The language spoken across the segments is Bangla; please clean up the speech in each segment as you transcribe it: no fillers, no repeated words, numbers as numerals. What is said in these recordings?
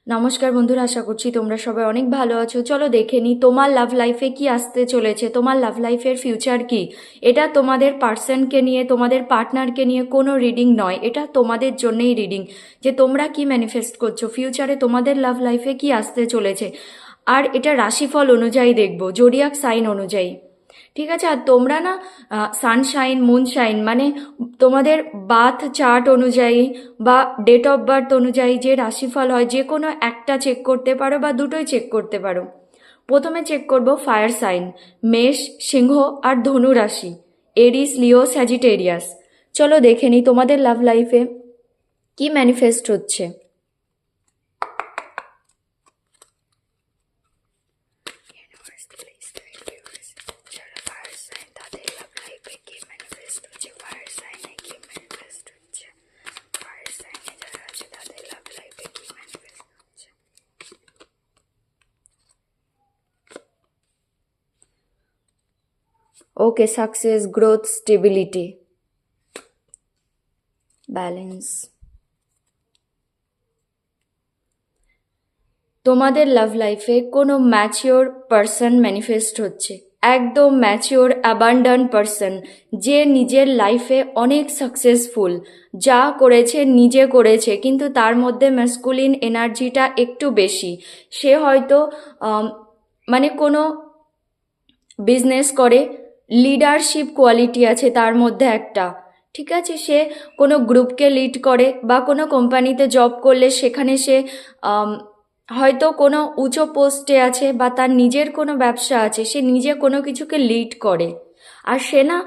নমস্কার বন্ধুরা, আশা করছি তোমরা সবাই অনেক ভালো আছো। চলো দেখে নিই তোমার লাভ লাইফে কি আসতে চলেছে, তোমার লাভ লাইফের ফিউচার কি। এটা তোমাদের পার্সনকে নিয়ে, তোমাদের পার্টনারকে নিয়ে কোনো রিডিং নয়, এটা তোমাদের জন্যেই রিডিং, যে তোমরা কি ম্যানিফেস্ট করছো ফিউচারে, তোমাদের লাভ লাইফে কি আসতে চলেছে। আর এটা রাশিফল অনুযায়ী দেখবো, জোডিয়াক সাইন অনুযায়ী। ঠিক আছে। আর তোমরা না সানশাইন মুনশাইন মানে তোমাদের বার্থ চার্ট অনুযায়ী বা ডেট অফ বার্থ অনুযায়ী যে রাশিফল হয়, যে কোনো একটা চেক করতে পারো বা দুটোই চেক করতে পারো। প্রথমে চেক করব ফায়ার সাইন, মেষ, সিংহ আর ধনু রাশি, এরিস, লিও, স্যাজিটেরিয়াস। চলো দেখে নিই তোমাদের লাভ লাইফে কি ম্যানিফেস্ট হচ্ছে। ওকে, সাকসেস, গ্রোথ, স্টেবিলিটি, ব্যালেন্স। তোমাদের লাভ লাইফে কোনো ম্যাচিওর পারসন ম্যানিফেস্ট হচ্ছে, একদম ম্যাচিওর অ্যাবান্ডান্ট পারসন, যে নিজের লাইফে অনেক সাকসেসফুল, যা করেছে নিজে করেছে, কিন্তু তার মধ্যে ম্যাসকুলিন এনার্জিটা একটু বেশি। সে হয়তো মানে কোনো বিজনেস করে, লিডারশিপ কোয়ালিটি আছে তার মধ্যে একটা। ঠিক আছে, সে কোনো গ্রুপকে লিড করে বা কোনো কোম্পানিতে জব করলে সেখানে সে হয়তো কোনো উঁচু পোস্টে আছে বা তার নিজের কোনো ব্যবসা আছে, সে নিজে কোনো কিছুকে লিড করে। আর সে না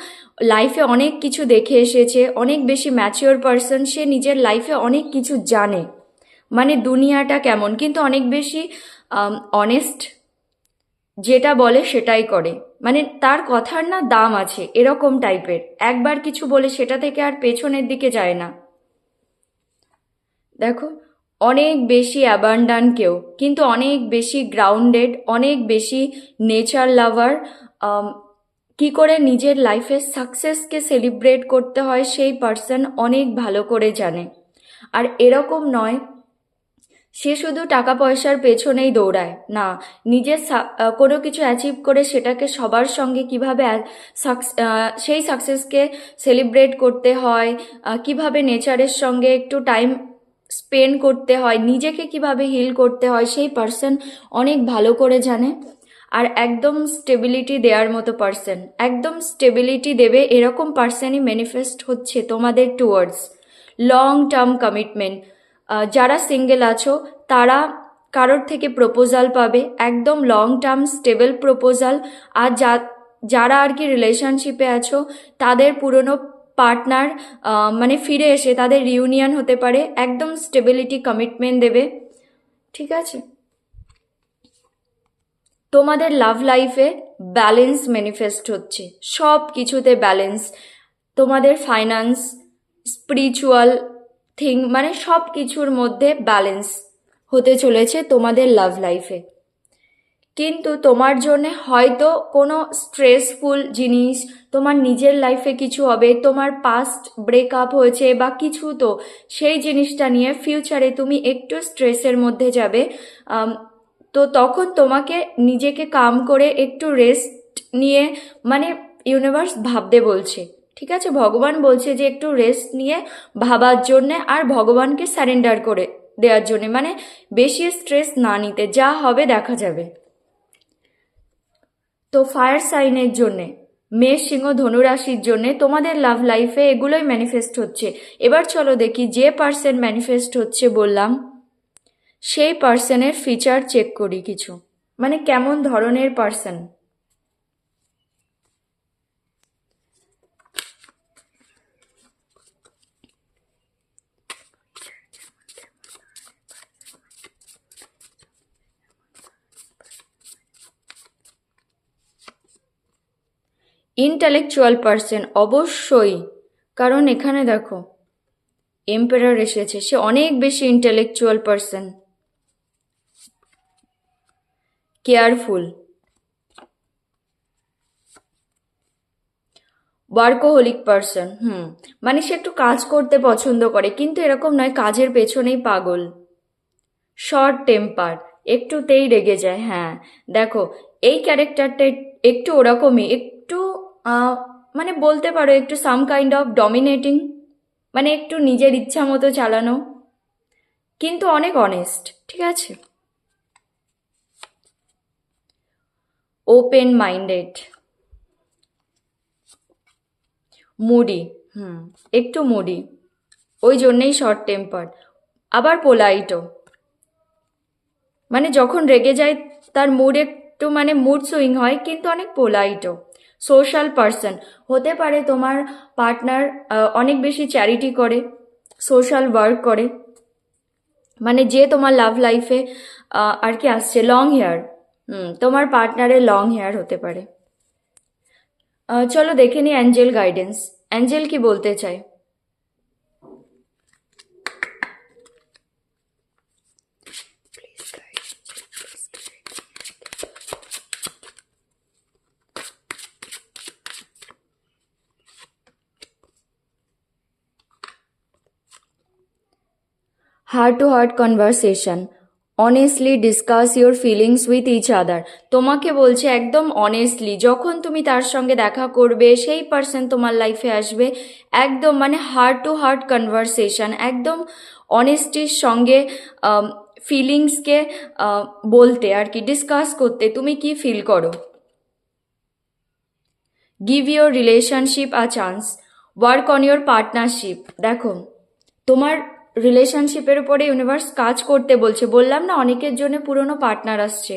লাইফে অনেক কিছু দেখে এসেছে, অনেক বেশি ম্যাচিওর পারসন, সে নিজের লাইফে অনেক কিছু জানে, মানে দুনিয়াটা কেমন, কিন্তু অনেক বেশি অনেস্ট, যেটা বলে সেটাই করে, মানে তার কথার না দাম আছে এরকম টাইপের। একবার কিছু বলে সেটা থেকে আর পেছনের দিকে যায় না। দেখো, অনেক বেশি অ্যাবান্ডান্ট কেউ, কিন্তু অনেক বেশি গ্রাউন্ডেড, অনেক বেশি নেচার লাভার। কি করে নিজের লাইফের সাকসেসকে সেলিব্রেট করতে হয় সেই পার্সন অনেক ভালো করে জানে। আর এরকম নয় সে শুধু টাকা পয়সার পেছনেই দৌড়ায়, না, নিজের কোনো কিছু অ্যাচিভ করে সেটাকে সবার সঙ্গে কিভাবে সেই সাকসেসকে সেলিব্রেট করতে হয়, কিভাবে নেচারের সঙ্গে একটু টাইম স্পেন্ড করতে হয়, নিজেকে কিভাবে হিল করতে হয়, সেই পার্সন অনেক ভালো করে জানে। আর একদম স্টেবিলিটি দেওয়ার মতো পার্সন, একদম স্টেবিলিটি দেবে এরকম পার্সনই ম্যানিফেস্ট হচ্ছে তোমাদের টুয়ার্ডস লং টার্ম কমিটমেন্ট। যারা সিঙ্গেল আছো তারা কারোর থেকে প্রপোজাল পাবে, একদম লং টার্ম স্টেবল প্রপোজাল। আর যারা আর কি রিলেশনশিপে আছো তাদের পুরনো পার্টনার মানে ফিরে এসে তাদের রিউনিয়ন হতে পারে, একদম স্টেবিলিটি কমিটমেন্ট দেবে। ঠিক আছে, তোমাদের লাভ লাইফে ব্যালেন্স ম্যানিফেস্ট হচ্ছে, সব কিছুতে ব্যালেন্স। তোমাদের ফাইন্যান্স, স্পিরিচুয়াল থিং, মানে সব কিছুর মধ্যে ব্যালেন্স হতে চলেছে তোমাদের লাভ লাইফে। কিন্তু তোমার জন্য হয়তো কোনো স্ট্রেসফুল জিনিস, তোমার নিজের লাইফে কিছু হবে, তোমার পাস্ট ব্রেকআপ হয়েছে বা কিছু, তো সেই জিনিসটা নিয়ে ফিউচারে তুমি একটু স্ট্রেসের মধ্যে যাবে। তো তখন তোমাকে নিজেকে কাম করে একটু রেস্ট নিয়ে, মানে ইউনিভার্স ভাবতে বলছে, ঠিক আছে, ভগবান বলছে যে একটু রেস্ট নিয়ে ভাবার জন্যে আর ভগবানকে স্যারেন্ডার করে দেওয়ার জন্যে, মানে বেশি স্ট্রেস না নিতে, যা হবে দেখা যাবে। তো ফায়ার সাইনের জন্যে, মেষ, সিংহ, ধনুরাশির জন্যে তোমাদের লাভ লাইফে এগুলোই ম্যানিফেস্ট হচ্ছে। এবার চলো দেখি যে পার্সন ম্যানিফেস্ট হচ্ছে বললাম সেই পার্সনের ফিচার চেক করি কিছু, মানে কেমন ধরনের পার্সন। ইন্টালেকচুয়াল পার্সন অবশ্যই, কারণ এখানে দেখো এম্পারার এসেছে, সে অনেক বেশি ইন্টেলেকচুয়াল পার্সন, কেয়ারফুল, ওয়ার্কোহলিক পার্সন। মানে সে একটু কাজ করতে পছন্দ করে, কিন্তু এরকম নয় কাজের পেছনেই পাগল, শর্ট টেম্পার, একটুতেই রেগে যায়। হ্যাঁ, দেখো এই ক্যারেক্টারটা একটু ওরকমই, একটু আহ, মানে বলতে পারো একটু সাম কাইন্ড অফ ডমিনেটিং, মানে একটু নিজের ইচ্ছা মতো চালানো, কিন্তু অনেক অনেস্ট, ঠিক আছে। ওপেন মাইন্ডেড, মুডি, হুম, একটু মুডি, ওই জন্যেই শর্ট টেম্পার। আবার পোলাইটও, মানে যখন রেগে যায় তার মুড একটু মানে মুড সুইং হয়, কিন্তু অনেক পোলাইটও। সোশ্যাল পার্সন হতে পারে তোমার পার্টনার, অনেক বেশি চ্যারিটি করে, সোশ্যাল ওয়ার্ক করে, মানে যে তোমার লাভ লাইফে আর কি আসছে, লং হেয়ার, তোমার পার্টনারের লং হেয়ার হতে পারে। চলো দেখে নি অ্যাঞ্জেল গাইডেন্স, অ্যাঞ্জেল কি বলতে চায়। Heart to heart conversation, honestly discuss your feelings with each other. তোমাকে বলছে একদম অনেস্টলি, যখন তুমি তার সঙ্গে দেখা করবে, সেই পার্সন তোমার লাইফে আসবে, একদম মানে হার্ট টু হার্ট কনভারসেশন, একদম অনেস্টির সঙ্গে ফিলিংসকে বলতে আর কি, ডিসকাস করতে তুমি কি ফিল করো। Give your relationship a chance, work on your partnership. দেখো তোমার রিলেশনশিপের উপরে ইউনিভার্স কাজ করতে বলছে, বললাম না অনেকের জন্য পুরনো পার্টনার আসছে,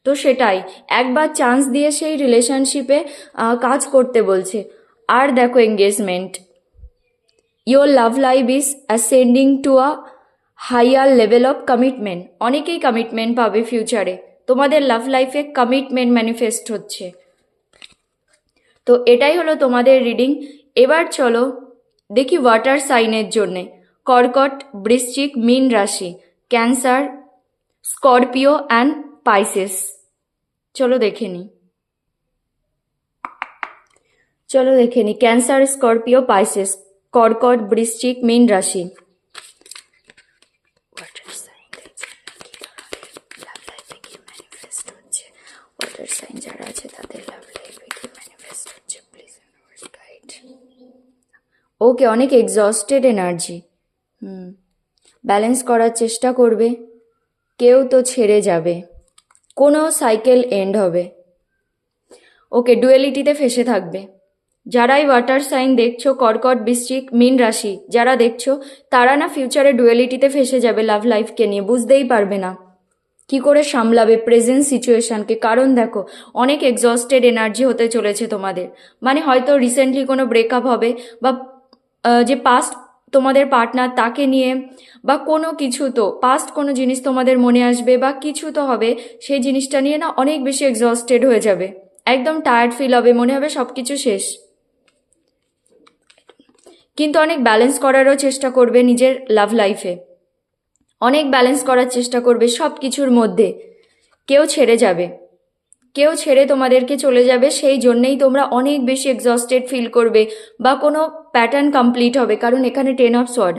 তো সেটাই একবার চান্স দিয়ে সেই রিলেশনশিপে কাজ করতে বলছে। আর দেখো engagement, your love life is ascending to a higher level of commitment, অনেকেই কমিটমেন্ট পাবে ফিউচারে, তোমাদের লাভ লাইফে কমিটমেন্ট ম্যানিফেস্ট হচ্ছে। তো এটাই হলো তোমাদের রিডিং। এবার চলো দেখি ওয়াটার সাইনের জন্যে, কর্কট, বৃশ্চিক, মীন রাশি, ক্যান্সার, স্করপিও অ্যান্ড পাইসেস। চলো দেখে নি, ক্যান্সার, স্করপিও, পাইসেস, কর্কট, বৃশ্চিক, মীন রাশি। ওয়াটার সাইন লাভ লাইফে কি ম্যানিফেস্ট হচ্ছে, ওয়াটার সাইন যারা আছে তাদের লাভ লাইফে কি ম্যানিফেস্ট হচ্ছে, প্লিজ ইউনিভার্স গাইড। ওকে, অনেক এক্সস্টেড এনার্জি, ব্যালেন্স করার চেষ্টা করবে, কেউ তো ছেড়ে যাবে, কোনো সাইকেল এন্ড হবে। ওকে, ডুয়েলিটিতে ফেসে থাকবে। যারাই ওয়াটার সাইন দেখছো, কর্কট, বৃশ্চিক, মীন রাশি যারা দেখছো, তারা না ফিউচারে ডুয়েলিটিতে ফেসে যাবে লাভ লাইফকে নিয়ে, বুঝতেই পারবে না কি করে সামলাবে প্রেজেন্ট সিচুয়েশনকে। কারণ দেখো অনেক এক্সস্টেড এনার্জি হতে চলেছে তোমাদের, মানে হয়তো রিসেন্টলি কোনো ব্রেকআপ হবে, বা যে পাস্ট তোমাদের পার্টনার তাকে নিয়ে, বা কোনো কিছু, তো পাস্ট কোনো জিনিস তোমাদের মনে আসবে, বা কিছু তো হবে, সেই জিনিসটা নিয়ে না অনেক বেশি এক্সস্টেড হয়ে যাবে, একদম টায়ার্ড ফিল হবে, মনে হবে সব কিছু শেষ। কিন্তু অনেক ব্যালেন্স করারও চেষ্টা করবে নিজের লাভ লাইফে, অনেক ব্যালেন্স করার চেষ্টা করবে সব কিছুর মধ্যে। কেউ ছেড়ে যাবে, কেউ ছেড়ে তোমাদেরকে চলে যাবে, সেই জন্যেই তোমরা অনেক বেশি এক্সস্টেড ফিল করবে, বা কোনো প্যাটার্ন কমপ্লিট হবে, কারণ এখানে 10 অফ সোয়ার্ড।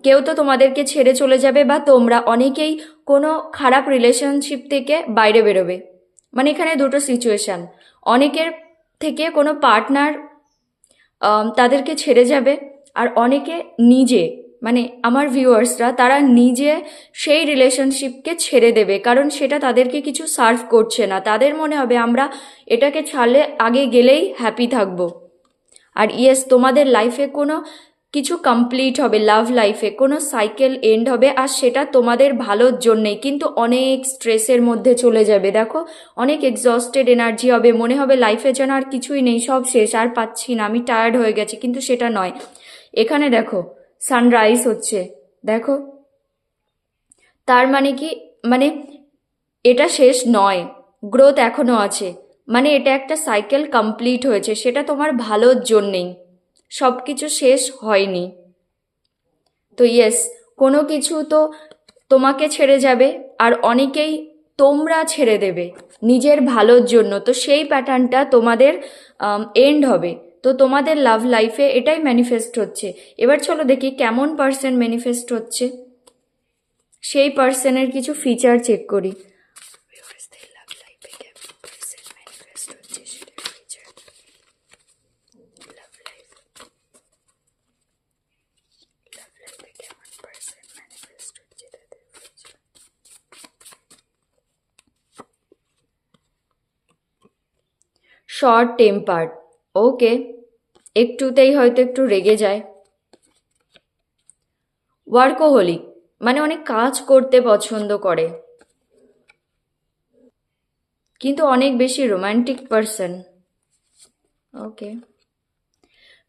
কেউ তো তোমাদেরকে ছেড়ে চলে যাবে, বা তোমরা অনেকেই কোনো খারাপ রিলেশনশিপ থেকে বাইরে বেরোবে, মানে এখানে দুটো সিচুয়েশান, অনেকের থেকে কোনো পার্টনার তাদেরকে ছেড়ে যাবে, আর অনেকে নিজে, মানে আমার ভিউয়ার্সরা তারা নিজে সেই রিলেশনশিপকে ছেড়ে দেবে, কারণ সেটা তাদেরকে কিছু সার্ভ করছে না, তাদের মনে হবে আমরা এটাকে ছাড়লে আগে গেলেই হ্যাপি থাকবো। আর ইয়েস, তোমাদের লাইফে কোনো কিছু কমপ্লিট হবে, লাভ লাইফে কোনো সাইকেল এন্ড হবে, আর সেটা তোমাদের ভালোর জন্যেই, কিন্তু অনেক স্ট্রেসের মধ্যে চলে যাবে। দেখো অনেক এক্সস্টেড এনার্জি হবে, মনে হবে লাইফে যেন আর কিছুই নেই, সব শেষ, আর পাচ্ছি না, আমি টায়ার্ড হয়ে গেছি, কিন্তু সেটা নয়। এখানে দেখো সানরাইজ হচ্ছে, দেখো তার মানে কি, মানে এটা শেষ নয়, গ্রোথ এখনো আছে, মানে এটা একটা সাইকেল কমপ্লিট হয়েছে, সেটা তোমার ভালোর জন্যেই, সব কিছু শেষ হয়নি। তো ইয়েস, কোনো কিছু তো তোমাকে ছেড়ে যাবে, আর অনেকেই তোমরা ছেড়ে দেবে নিজের ভালোর জন্য, তো সেই প্যাটার্নটা তোমাদের এন্ড হবে। তো তোমাদের লাভ লাইফে এটাই ম্যানিফেস্ট হচ্ছে। এবার চলো দেখি কেমন পার্সন ম্যানিফেস্ট হচ্ছে। সেই পার্সনের কিছু ফিচার চেক করি। শর্ট টেম্পার্ড, ওকে, একটুতেই হয়তো একটু রেগে যায়। ওয়ার্কোহলিক, মানে অনেক কাজ করতে পছন্দ করে, কিন্তু অনেক বেশি রোমান্টিক পার্সন। ওকে।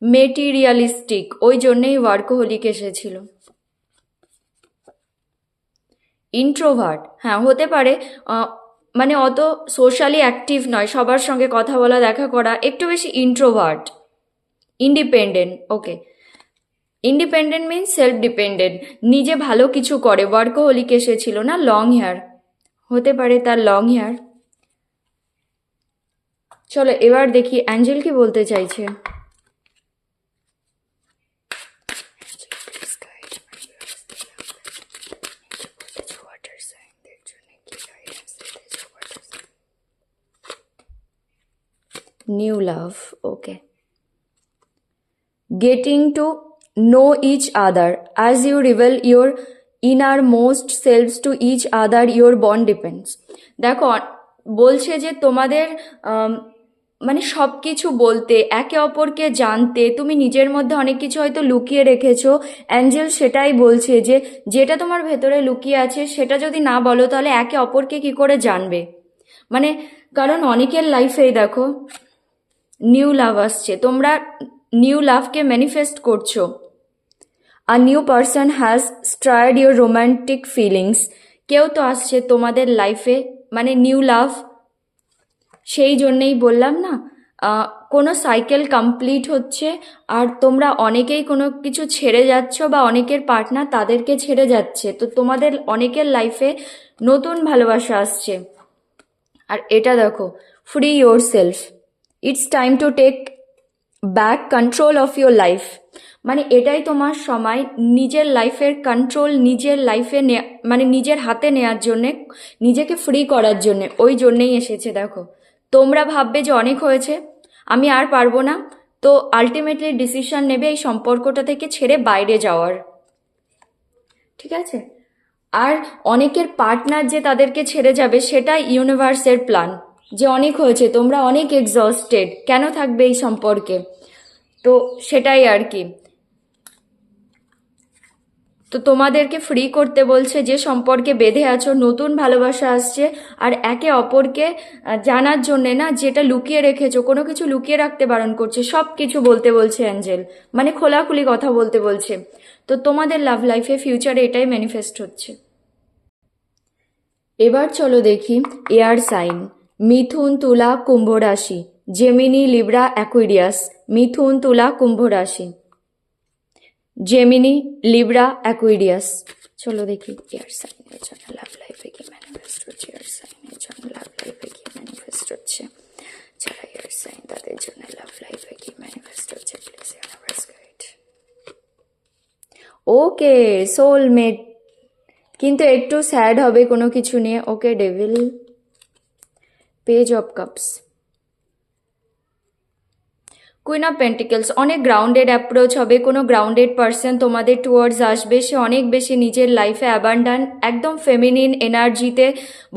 মেটেরিয়ালিস্টিক, ওই জন্যেই ওয়ার্কোহলিক এসেছিল। ইন্ট্রোভার্ট, হ্যাঁ হতে পারে, মানে অত সোশ্যালি অ্যাক্টিভ নয়, সবার সঙ্গে কথা বলা দেখা করা, একটু বেশি ইন্ট্রোভার্ট। ইন্ডিপেন্ডেন্ট, ওকে, ইন্ডিপেন্ডেন্ট মিনস সেলফ ডিপেন্ডেন্ট, নিজে ভালো কিছু করে। ওয়ার্কোহলিক এসেছিল না, লং হেয়ার, হতে পারে তার লং হেয়ার। চলো এবার দেখি অ্যাঞ্জেল কি বলতে চাইছে। New love, okay. Getting to know each other as you reveal your innermost selves to each other, your bond depends. দেখো বলছে যে তোমাদের মানে সব কিছু বলতে, একে অপরকে জানতে, তুমি নিজের মধ্যে অনেক কিছু হয়তো লুকিয়ে রেখেছো। অ্যাঞ্জেল সেটাই বলছে যে যেটা তোমার ভেতরে লুকিয়ে আছে সেটা যদি না বলো তাহলে একে অপরকে কি করে জানবে। মানে কারণ অনেকের লাইফেই দেখো নিউ লাভ আসছে, তোমরা নিউ লাভকে ম্যানিফেস্ট করছো। A new person has stirred your romantic feelings, কেউ তো আসছে তোমাদের লাইফে, মানে নিউ লাভ। সেই জন্যেই বললাম না, কোনো সাইকেল কমপ্লিট হচ্ছে, আর তোমরা অনেকেই কোনো কিছু ছেড়ে যাচ্ছ বা অনেকের পার্টনার তাদেরকে ছেড়ে যাচ্ছে, তো তোমাদের অনেকের লাইফে নতুন ভালোবাসা আসছে। আর এটা দেখো, free yourself, it's time to take back control of your life, মানে এটাই তোমার সময় নিজের লাইফের কন্ট্রোল, নিজের লাইফে মানে নিজের হাতে নেওয়ার জন্যে, নিজেকে ফ্রি করার জন্যে, ওই জন্যেই এসেছে। দেখো তোমরা ভাববে যে অনেক হয়েছে, আমি আর পারবো না, তো আলটিমেটলি ডিসিশন নেবে এই সম্পর্কটা থেকে ছেড়ে বাইরে যাওয়ার, ঠিক আছে। আর অনেকের পার্টনার যে তাদেরকে ছেড়ে যাবে সেটা ইউনিভার্সের প্ল্যান, যে অনেক হয়েছে, তোমরা অনেক এক্সস্টেড, কেন থাকবে এই সম্পর্কে, তো সেটাই আর কি। তো তোমাদেরকে ফ্রি করতে বলছে, যে সম্পর্কে বেঁধে আছো, নতুন ভালোবাসা আসছে, আর একে অপরকে জানার জন্যে না, যেটা লুকিয়ে রেখেছো, কোনো কিছু লুকিয়ে রাখতে বারণ করছে, সব কিছু বলতে বলছে অ্যাঞ্জেল, মানে খোলাখুলি কথা বলতে বলছে। তো তোমাদের লাভ লাইফে ফিউচারে এটাই ম্যানিফেস্ট হচ্ছে। এবার চলো দেখি এয়ার সাইন। মিথুন, তুলা, কুম্ভ রাশি, জেমিনি, লিব্রা, অ্যাকুয়ারিয়াস। মিথুন, তুলা, কুম্ভ রাশি, জেমিনি, লিব্রা, অ্যাকুয়ারিয়াস। চলো দেখি এয়ার সাইনের জন্য লাভ লাইফে কি ম্যানিফেস্ট হচ্ছে, এয়ার সাইনের জন্য লাভ লাইফে কি ম্যানিফেস্ট হচ্ছে, যারা এয়ার সাইন তাদের জন্য লাভ লাইফে কি ম্যানিফেস্ট হচ্ছে, please universe guide. Okay, soulmate, কিন্তু একটু স্যাড হবে কোনো কিছু নিয়ে। Okay, devil, page of cups, queen of pentacles, অনেক গ্রাউন্ডেড অ্যাপ্রোচ হবে, কোনো গ্রাউন্ডেড পার্সন তোমাদের টুয়ার্ডস আসবে, সে অনেক বেশি নিজের লাইফে অ্যাবান্ডান্ট, একদম ফেমিনিন এনার্জিতে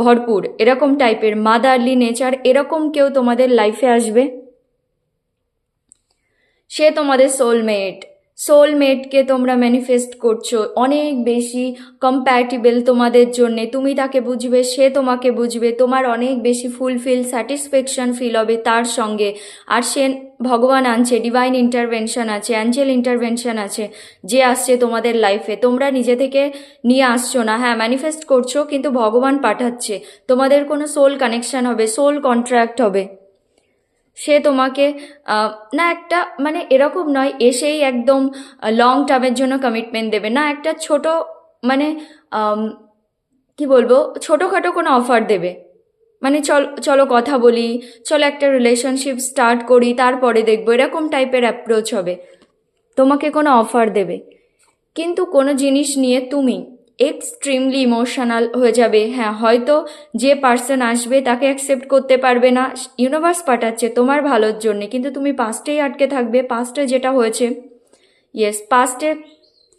ভরপুর, এরকম টাইপের মাদারলি নেচার, এরকম কেউ তোমাদের লাইফে আসবে। সে তোমাদের সোলমেট, সোলমেটকে তোমরা ম্যানিফেস্ট করছো, অনেক বেশি কম্প্যাটিবল তোমাদের জন্যে, তুমি তাকে বুঝবে, সে তোমাকে বুঝবে, তোমার অনেক বেশি ফুলফিল স্যাটিসফ্যাকশন ফিল হবে তার সঙ্গে। আর সে ভগবান আনছে, ডিভাইন ইন্টারভেনশন আছে, অ্যাঞ্জেল ইন্টারভেনশন আছে, যে আসছে তোমাদের লাইফে, তোমরা নিজে থেকে নিয়ে আসছো না, হ্যাঁ ম্যানিফেস্ট করছো, কিন্তু ভগবান পাঠাচ্ছে, তোমাদের কোনো সোল কানেকশন হবে, সোল কন্ট্রাক্ট হবে। সে তোমাকে না একটা, মানে এরকম নয় এসেই একদম লং টার্মের জন্য কমিটমেন্ট দেবে না, একটা ছোট, মানে কি বলবো, ছোটোখাটো কোনো অফার দেবে, মানে চলো কথা বলি, চলো একটা রিলেশনশিপ স্টার্ট করি, তারপরে দেখবো, এরকম টাইপের অ্যাপ্রোচ হবে। তোমাকে কোনো অফার দেবে, কিন্তু কোনো জিনিস নিয়ে তুমি এক্সট্রিমলি ইমোশনাল হয়ে যাবে। হ্যাঁ, হয়তো যে পার্সন আসবে তাকে অ্যাকসেপ্ট করতে পারবে না, ইউনিভার্স পাঠাচ্ছে তোমার ভালোর জন্যে, কিন্তু তুমি পাস্টেই আটকে থাকবে, পাস্টে যেটা হয়েছে। ইয়েস, পাস্টে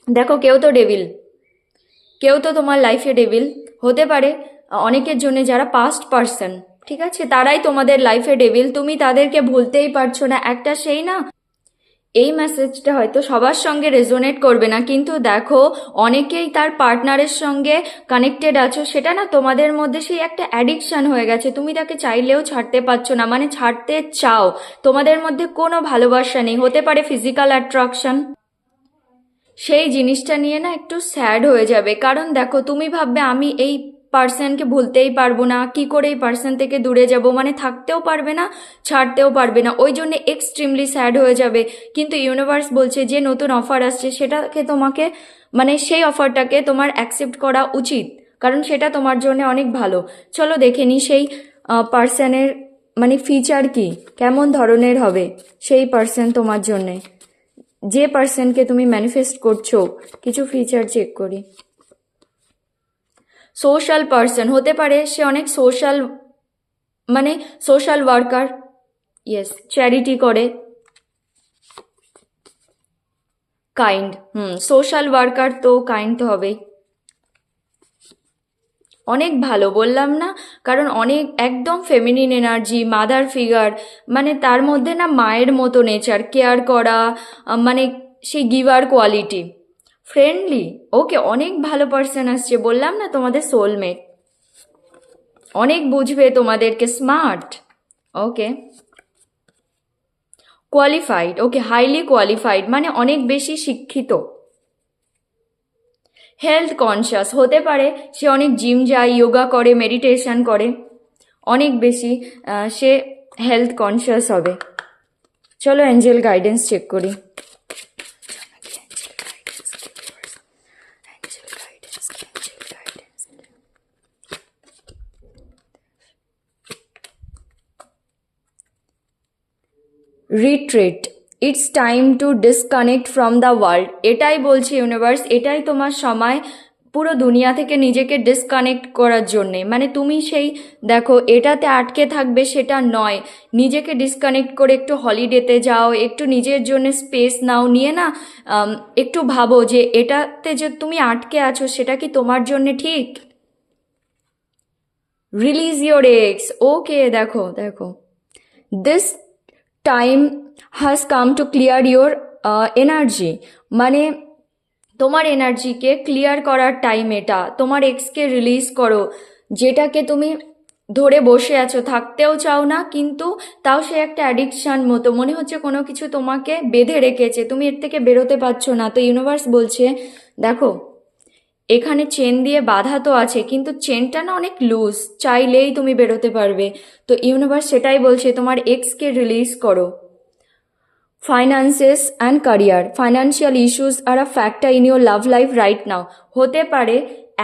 দেখো, কেউ তো ডেভিল, কেউ তো তোমার লাইফে ডেভিল হতে পারে। অনেকের জন্য যারা পাস্ট পার্সন, ঠিক আছে, তারাই তোমাদের লাইফে ডেভিল, তুমি তাদেরকে ভুলতেই পারছো না। একটা সেই না, এই মেসেজটা হয়তো সবার সঙ্গে রেজোনেট করবে না, কিন্তু দেখো অনেকেই তার পার্টনারের সঙ্গে কানেক্টেড আছো, সেটা না তোমাদের মধ্যে সেই একটা অ্যাডিকশান হয়ে গেছে, তুমি তাকে চাইলেও ছাড়তে পারছো না, মানে ছাড়তে চাও, তোমাদের মধ্যে কোনো ভালোবাসা নেই, হতে পারে ফিজিক্যাল অ্যাট্রাকশন। সেই জিনিসটা নিয়ে না একটু স্যাড হয়ে যাবে, কারণ দেখো তুমি ভাববে আমি এই পার্সনকে ভুলতেই পারবো না, কি করে এই পার্সন থেকে দূরে যাব, মানে থাকতেও পারবে না, ছাড়তেও পারবে না, ওই জন্য এক্সট্রিমলি স্যাড হয়ে যাবে। কিন্তু ইউনিভার্স বলছে যে নতুন অফার আসছে সেটাকে তোমাকে, মানে সেই অফারটাকে তোমার অ্যাকসেপ্ট করা উচিত, কারণ সেটা তোমার জন্য অনেক ভালো। চলো দেখে নিই সেই পার্সনের মানে ফিচার কি, কেমন ধরনের হবে সেই পার্সন তোমার জন্যে, যে পার্সনকে তুমি ম্যানিফেস্ট করছো। কিছু ফিচার চেক করি। সোশ্যাল পার্সন হতে পারে, সে অনেক সোশ্যাল, মানে সোশ্যাল ওয়ার্কার, ইয়েস, চ্যারিটি করে, কাইন্ড, সোশ্যাল ওয়ার্কার তো কাইন্ড তো হবেই, অনেক ভালো বললাম না, কারণ অনেক একদম ফেমিনিন এনার্জি, মাদার ফিগার, মানে তার মধ্যে না মায়ের মতো নেচার, কেয়ার করা, মানে সেই গিভার কোয়ালিটি, ফ্রেন্ডলি। ওকে, অনেক ভালো পার্সন আসছে, বললাম না তোমাদের সোলমেট, অনেক বুঝবে তোমাদেরকে, স্মার্ট। ওকে, কোয়ালিফাইড, ওকে, হাইলি কোয়ালিফাইড মানে অনেক বেশি শিক্ষিত। হেলথ কনসিয়াস হতে পারে, সে অনেক জিম যায়, যোগা করে, মেডিটেশন করে, অনেক বেশি সে হেলথ কনসিয়াস হবে। চলো এঞ্জেল গাইডেন্স চেক করি। Retreat, it's time two disconnect from the world, এটাই বলছে ইউনিভার্স, এটাই তোমার সময় পুরো দুনিয়া থেকে নিজেকে ডিসকানেক্ট করার জন্যে, মানে তুমি সেই দেখো এটাতে আটকে থাকবে সেটা নয়, নিজেকে ডিসকানেক্ট করে একটু হলিডেতে যাও, একটু নিজের জন্য স্পেস নাও, নিয়ে না একটু ভাবো যে এটাতে যে তুমি আটকে আছো সেটা কি তোমার জন্য ঠিক। রিলিজ ইয়োর এক্স, ওকে, দেখো দেখো, this time has come to clear your energy, মানে তোমার এনার্জিকে ক্লিয়ার করার টাইম এটা, তোমার এক্সকে রিলিজ করো, যেটাকে তুমি ধরে বসে আছো, থাকতেও চাও না, কিন্তু তাও সে একটা অ্যাডিকশান মতো মনে হচ্ছে, কোনো কিছু তোমাকে বেঁধে রেখেছে, তুমি এর থেকে বেরোতে পারছো না। তো ইউনিভার্স বলছে দেখো এখানে চেন দিয়ে বাঁধা তো আছে, কিন্তু চেনটা না অনেক লুজ, চাইলেই তুমি বেরোতে পারবে। তো ইউনিভার্স সেটাই বলছে, তোমার এক্সকে রিলিজ করো। Finances and career, financial issues are a factor in your love life right now, হতে পারে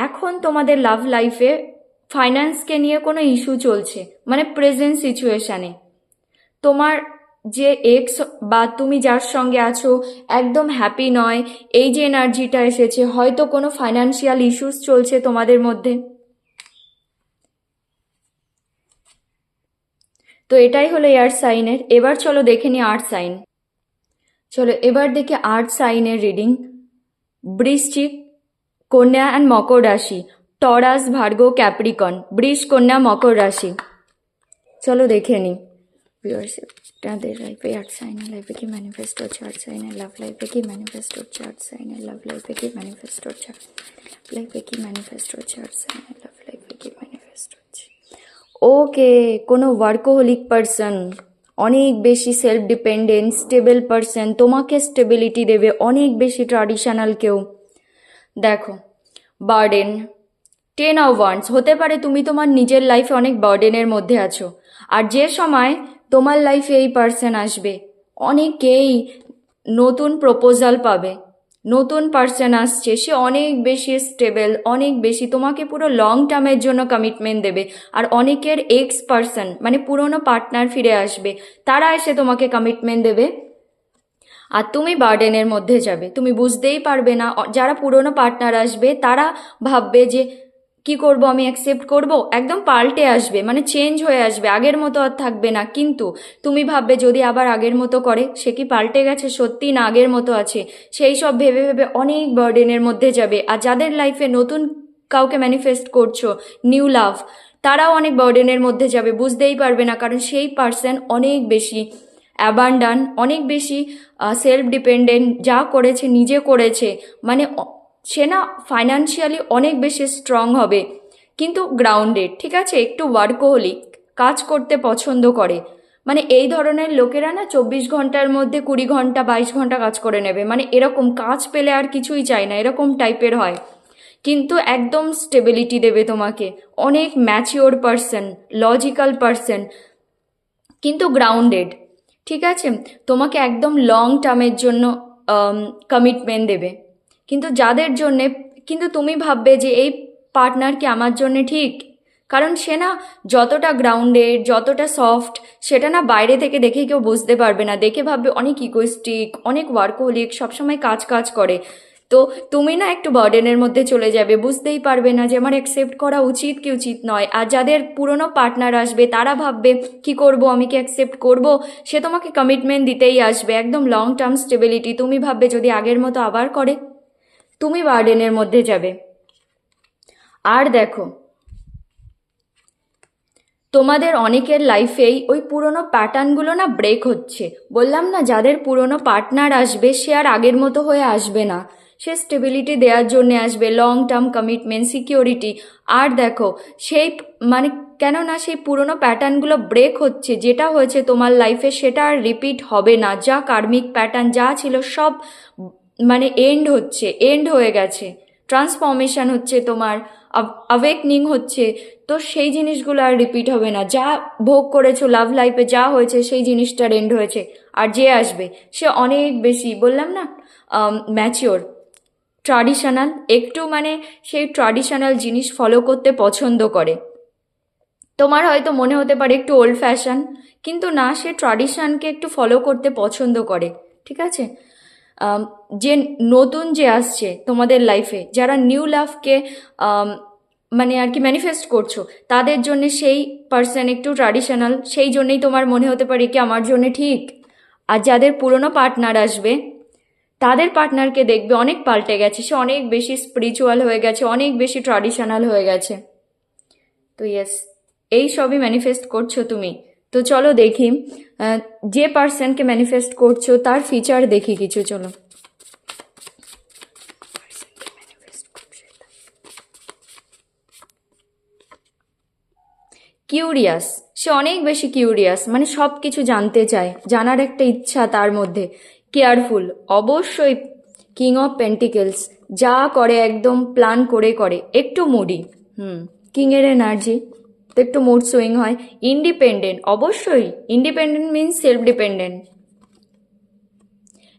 এখন তোমাদের লাভ লাইফে ফাইন্যান্সকে নিয়ে কোনো ইস্যু চলছে, মানে প্রেজেন্ট সিচুয়েশানে তোমার যে এক্স বা তুমি যার সঙ্গে আছো একদম হ্যাপি নয়, এই যে এনার্জিটা এসেছে, হয়তো কোনো ফাইন্যান্সিয়াল ইস্যুস চলছে তোমাদের মধ্যে। তো এটাই হলো এয়ার সাইনের। এবার চলো দেখে নি আর্থ সাইন। চলো এবার দেখে আর্থ সাইনের রিডিং। বৃশ্চিক, কন্যা অ্যান্ড মকর রাশি, টরাস, ভার্গো, ক্যাপ্রিকন, বৃষ, কন্যা, মকর রাশি। চলো দেখে নি তাদের লাইফে আর্থ সাইনের লাইফে কি ম্যানিফেস্ট হচ্ছে, আর্থ সাইনের লাভ লাইফে কি ম্যানিফেস্ট হচ্ছে, আর্থ সাইনের লাভ লাইফে কি ম্যানিফেস্ট হচ্ছে, লাইফে কি ম্যানিফেস্ট হচ্ছে, আর্থ সাইনের লাভ লাইফে কি ম্যানিফেস্ট হচ্ছে। ওকে, কোনো ওয়ার্কোহলিক পারসন, অনেক বেশি সেলফ ডিপেন্ডেন্ট স্টেবল পারসন, তোমাকে স্টেবিলিটি দেবে, অনেক বেশি ট্র্যাডিশনাল কেউ। দেখো বার্ডেন, 10 of Wands, হতে পারে তুমি তোমার নিজের লাইফে অনেক বার্ডেনের মধ্যে আছো, আর যে সময় তোমার লাইফে এই পার্সন আসবে, অনেকেই নতুন প্রপোজাল পাবে, নতুন পার্সন আসছে, সে অনেক বেশি স্টেবল, অনেক বেশি তোমাকে পুরো লং টার্মের জন্য কমিটমেন্ট দেবে, আর অনেকের এক্স পার্সন মানে পুরনো পার্টনার ফিরে আসবে, তারা এসে তোমাকে কমিটমেন্ট দেবে। আর তুমি বার্ডেনের মধ্যে যাবে, তুমি বুঝতেই পারবে না। যারা পুরনো পার্টনার আসবে তারা ভাববে যে কি করব, আমি অ্যাকসেপ্ট করব, একদম পাল্টে আসবে, মানে চেঞ্জ হয়ে আসবে, আগের মতো আর থাকবে না। কিন্তু তুমি ভাববে যদি আবার আগের মতো করে, সে কি পাল্টে গেছে সত্যি না আগের মতো আছে, সেই সব ভেবে ভেবে অনেক বার্ডেনের মধ্যে যাবে। আর যাদের লাইফে নতুন কাউকে ম্যানিফেস্ট করছো, নিউ লাভ, তারাও অনেক বার্ডেনের মধ্যে যাবে, বুঝতেই পারবে না, কারণ সেই পার্সন অনেক বেশি অ্যাবান্ডান, অনেক বেশি সেলফ ডিপেন্ডেন্ট, যা করেছে নিজে করেছে, মানে সে না ফাইন্যান্সিয়ালি অনেক বেশি স্ট্রং হবে, কিন্তু গ্রাউন্ডেড, ঠিক আছে, একটু ওয়ার্কোহলিক, কাজ করতে পছন্দ করে। মানে এই ধরনের লোকেরা না 24 ঘন্টার মধ্যে 20 ঘন্টা 22 ঘন্টা কাজ করে নেবে, মানে এরকম কাজ পেলে আর কিছুই চাই না, এরকম টাইপের হয়। কিন্তু একদম স্টেবিলিটি দেবে তোমাকে, অনেক ম্যাচিওর পার্সন, লজিক্যাল পার্সন, কিন্তু গ্রাউন্ডেড, ঠিক আছে, তোমাকে একদম লং টার্মের জন্য কমিটমেন্ট দেবে। কিন্তু যাদের জন্যে, কিন্তু তুমি ভাববে যে এই পার্টনার কি আমার জন্যে ঠিক, কারণ সে না যতটা গ্রাউন্ডেড, যতটা সফট, সেটা না বাইরে থেকে দেখে কেউ বুঝতে পারবে না, দেখে ভাববে অনেক ইগোইস্টিক, অনেক ওয়ার্কহোলিক, সবসময় কাজ কাজ করে। তো তুমি না একটু বার্ডেনের মধ্যে চলে যাবে, বুঝতেই পারবে না যে আমার অ্যাকসেপ্ট করা উচিত কি উচিত নয়। আর যাদের পুরনো পার্টনার আসবে তারা ভাববে কি করব, আমি কি অ্যাকসেপ্ট করব, সে তোমাকে কমিটমেন্ট দিতেই আসবে, একদম লং টার্ম স্টেবিলিটি। তুমি ভাববে যদি আগের মতো আবার করে, তুমি বার্ডেনের মধ্যে যাবে। আর দেখো, তোমাদের অনেকের লাইফেই ওই পুরনো প্যাটার্নগুলো না ব্রেক হচ্ছে। বললাম না, যাদের পুরনো পার্টনার আসবে সে আর আগের মতো হয়ে আসবে না, সে স্টেবিলিটি দেওয়ার জন্য আসবে, লং টার্ম কমিটমেন্ট, সিকিউরিটি। আর দেখো সেই মানে কেননা সেই পুরনো প্যাটার্নগুলো ব্রেক হচ্ছে, যেটা হয়েছে তোমার লাইফে সেটা আর রিপিট হবে না, যা কার্মিক প্যাটার্ন যা ছিল সব মানে এন্ড হচ্ছে, এন্ড হয়ে গেছে, ট্রান্সফরমেশন হচ্ছে তোমার, অ্যাওয়েকনিং হচ্ছে। তো সেই জিনিসগুলো আর রিপিট হবে না, যা ভোগ করেছো লাভ লাইফে, যা হয়েছে সেই জিনিসটার এন্ড হয়েছে। আর যে আসবে সে অনেক বেশি, বললাম না, ম্যাচিওর, ট্র্যাডিশনাল, একটু মানে সেই ট্র্যাডিশনাল জিনিস ফলো করতে পছন্দ করে। তোমার হয়তো মনে হতে পারে একটু ওল্ড ফ্যাশন, কিন্তু না, সে ট্র্যাডিশনকে একটু ফলো করতে পছন্দ করে, ঠিক আছে। যে নতুন যে আসছে তোমাদের লাইফে, যারা নিউ লাভকে মানে আর কি ম্যানিফেস্ট করছো, তাদের জন্য সেই পার্সন একটু ট্র্যাডিশনাল, সেই জন্যই তোমার মনে হতে পারে কি আমার জন্য ঠিক। আর যাদের পুরনো পার্টনার আসবে, তাদের পার্টনারকে দেখবে অনেক পাল্টে গেছে, সে অনেক বেশি স্পিরিচুয়াল হয়ে গেছে, অনেক বেশি ট্র্যাডিশনাল হয়ে গেছে। তো ইয়েস, এই সবই ম্যানিফেস্ট করছো তুমি। তো চলো দেখি যে পার্সনকে ম্যানিফেস্ট করছো তার ফিচার দেখি কিছু, চলো। কিউরিয়াস, সে অনেক বেশি কিউরিয়াস, মানে সব কিছু জানতে চায়, জানার একটা ইচ্ছা তার মধ্যে। কেয়ারফুল, অবশ্যই। কিং অফ পেন্টিকেলস, যা করে একদম প্ল্যান করে করে। একটু মুডি, কিংয়ের এনার্জি, তো একটু মুড সুইং হয়। ইন্ডিপেন্ডেন্ট, অবশ্যই, independent means self dependent.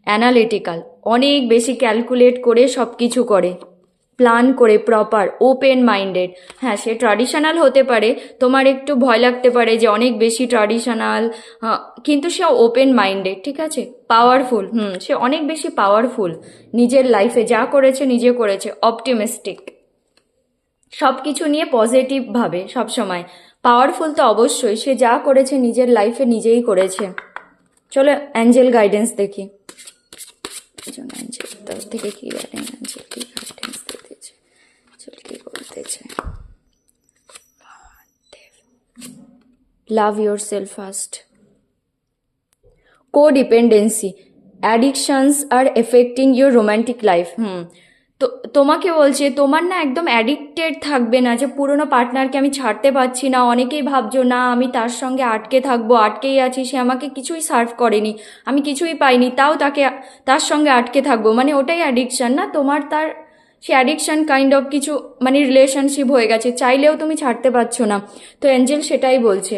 Analytical, অনেক বেশি ক্যালকুলেট করে সব কিছু করে, প্ল্যান করে, প্রপার, ওপেন মাইন্ডেড। হ্যাঁ, সে ট্র্যাডিশনাল হতে পারে, তোমার একটু ভয় লাগতে পারে যে অনেক বেশি ট্র্যাডিশনাল, কিন্তু সে ওপেন মাইন্ডেড, ঠিক আছে। পাওয়ারফুল, সে অনেক বেশি পাওয়ারফুল, নিজের লাইফে যা করেছে নিজে করেছে। অপটিমিস্টিক, সব কিছু নিয়ে পজিটিভ ভাবে সবসময়। পাওয়ারফুল তো অবশ্যই, সে যা করেছে নিজের লাইফে নিজেই করেছে। চলো অ্যাঞ্জেল গাইডেন্স দেখি, অ্যাঞ্জেল তরফ থেকে কি গাইডেন্স, অ্যাঞ্জেল কি গাইডেন্স দিতেছে, চল কি বলতেছে। Love yourself first. Codependency, addictions are affecting your romantic life. তো তোমাকে বলছে তোমার না একদম অ্যাডিক্টেড থাকবে না, যে পুরনো পার্টনারকে আমি ছাড়তে পারছি না। অনেকেই ভাবছো না আমি তার সঙ্গে আটকে থাকবো, আটকেই আছি, সে আমাকে কিছুই সার্ভ করেনি, আমি কিছুই পাইনি, তাও তার সঙ্গে আটকে থাকবো, মানে ওটাই অ্যাডিকশন না তোমার, তার সে অ্যাডিকশন কাইন্ড অফ কিছু, মানে রিলেশনশিপ হয়ে গেছে, চাইলেও তুমি ছাড়তে পারছো না। তো অ্যাঞ্জেল সেটাই বলছে,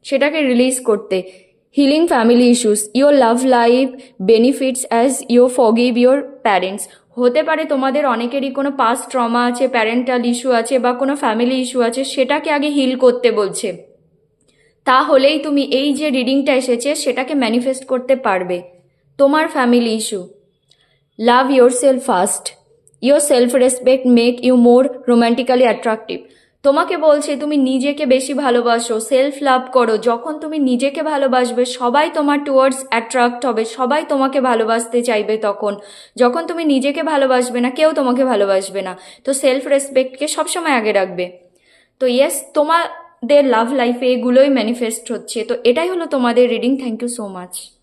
সেটাকে রিলিজ করতে। Healing family issues, your love life benefits as you forgive your parents. হতে পারে তোমাদের অনেকেরই কোনো পাস্ট ট্রমা আছে, প্যারেন্টাল ইস্যু আছে, বা কোনো ফ্যামিলি ইস্যু আছে, সেটাকে আগে হিল করতে বলছে। তাহলেই তুমি এই যে রিডিংটা এসেছে সেটাকে ম্যানিফেস্ট করতে পারবে। তোমার family issue. Love yourself first, your self respect make you more romantically attractive. তোমাকে বলছে তুমি নিজেকে বেশি ভালোবাসো, সেলফ লাভ করো। যখন তুমি নিজেকে ভালোবাসবে সবাই তোমার টুয়ার্ডস অ্যাট্রাক্ট হবে, সবাই তোমাকে ভালোবাসতে চাইবে। তখন যখন তুমি নিজেকে ভালোবাসবে না, কেউ তোমাকে ভালোবাসবে না। তো সেলফ রেসপেক্টকে সবসময় আগে রাখবে। তো ইয়েস, তোমাদের লাভ লাইফে এগুলোই ম্যানিফেস্ট হচ্ছে। তো এটাই হলো তোমাদের reading. Thank you so much.